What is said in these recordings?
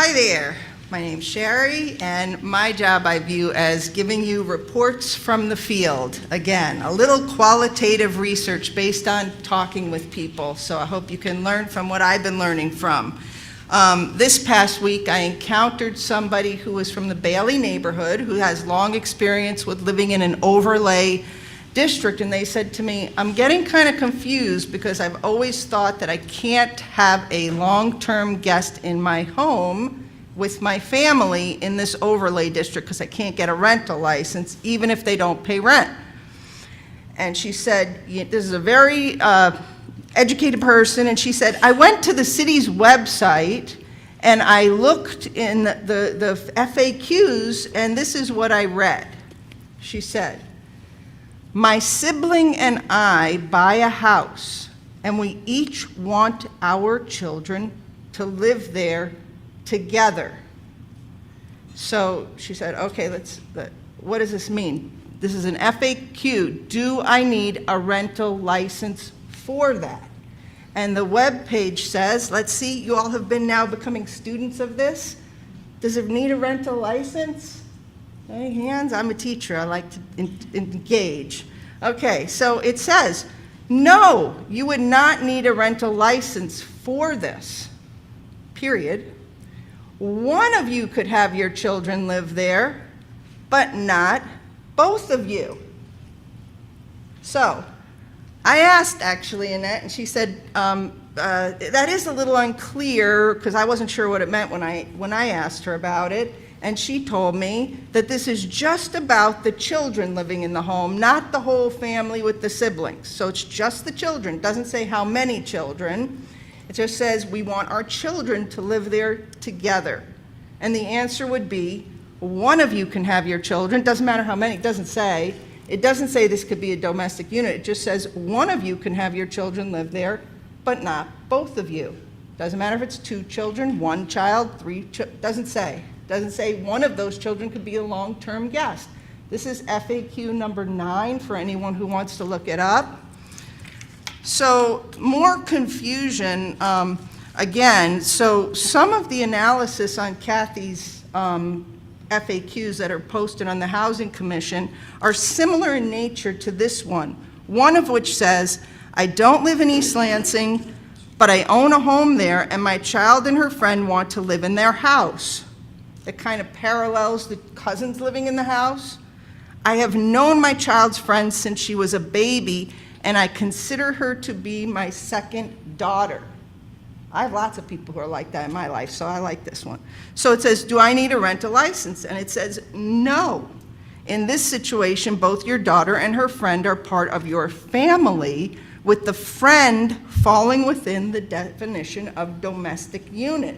Hi there, my name's Shari, and my job I view as giving you reports from the field. Again, a little qualitative research based on talking with people, so I hope you can learn from what I've been learning from. This past week, I encountered somebody who was from the Bailey neighborhood who has long experience with living in an overlay district, and they said to me, I'm getting kind of confused because I've always thought that I can't have a long-term guest in my home with my family in this overlay district because I can't get a rental license even if they don't pay rent. And she said, this is a very educated person, and she said, I went to the city's website and I looked in the FAQs, and this is what I read. She said, my sibling and I buy a house, and we each want our children to live there together. So she said, okay, what does this mean? This is an FAQ. Do I need a rental license for that? And the web page says, let's see, you all have been now becoming students of this. Does it need a rental license? Any hands? I'm a teacher. I like to engage. Okay, so it says, no, you would not need a rental license for this, period. One of you could have your children live there, but not both of you. So I asked, actually, Annette, and she said, that is a little unclear because I wasn't sure what it meant when I asked her about it. And she told me that this is just about the children living in the home, not the whole family with the siblings. So it's just the children. It doesn't say how many children. It just says we want our children to live there together. And the answer would be, one of you can have your children. Doesn't matter how many. It doesn't say this could be a domestic unit. It just says one of you can have your children live there, but not both of you. Doesn't matter if it's 2 children, 1 child, 3 children. Doesn't say. Doesn't say one of those children could be a long-term guest. This is FAQ number 9 for anyone who wants to look it up. So more confusion, again, so some of the analysis on Kathy's FAQs that are posted on the Housing Commission are similar in nature to this one of which says, I don't live in East Lansing, but I own a home there, and my child and her friend want to live in their house. It kind of parallels the cousins living in the house. I have known my child's friend since she was a baby, and I consider her to be my second daughter. I have lots of people who are like that in my life, so I like this one. So it says, do I need a rental license? And it says, no. In this situation, both your daughter and her friend are part of your family, with the friend falling within the definition of domestic unit.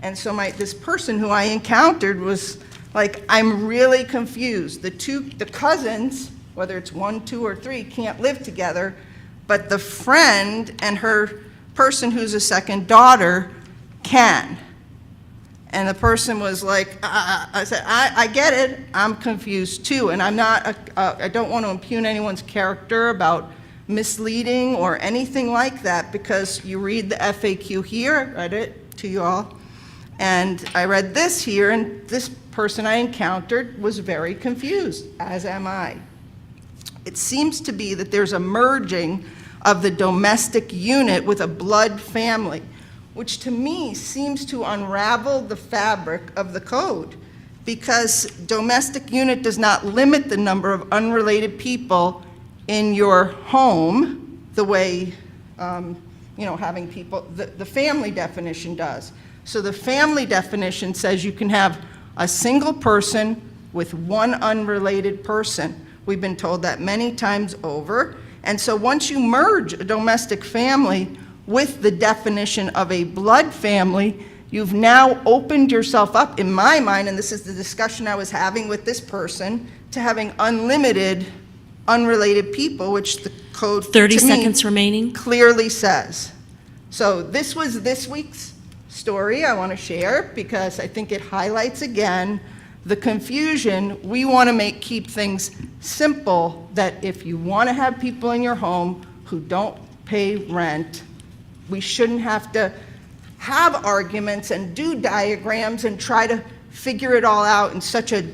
And so this person who I encountered was like, I'm really confused. The cousins, whether it's 1, 2, or 3, can't live together, but the friend and her person who's a second daughter can. And the person was like, I said, I get it, I'm confused too, and I don't want to impugn anyone's character about misleading or anything like that, because you read the FAQ here, I read it to you all, and I read this here, and this person I encountered was very confused, as am I. It seems to be that there's a merging of the domestic unit with a blood family, which to me seems to unravel the fabric of the code, because domestic unit does not limit the number of unrelated people in your home the way, having people, the family definition does. So the family definition says you can have a single person with 1 unrelated person. We've been told that many times over. And so once you merge a domestic family with the definition of a blood family, you've now opened yourself up, in my mind, and this is the discussion I was having with this person, to having unlimited unrelated people, which the code 30 to me seconds remaining. Clearly says. So this was this week's story I want to share because I think it highlights again the confusion. We want to keep things simple, that if you want to have people in your home who don't pay rent, we shouldn't have to have arguments and do diagrams and try to figure it all out in such a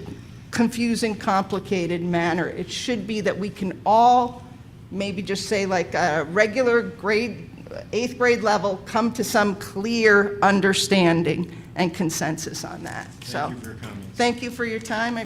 confusing, complicated manner. It should be that we can all maybe just say like a regular grade, 8th grade level, come to some clear understanding and consensus on that. Thank you for your comments. Thank you for your time.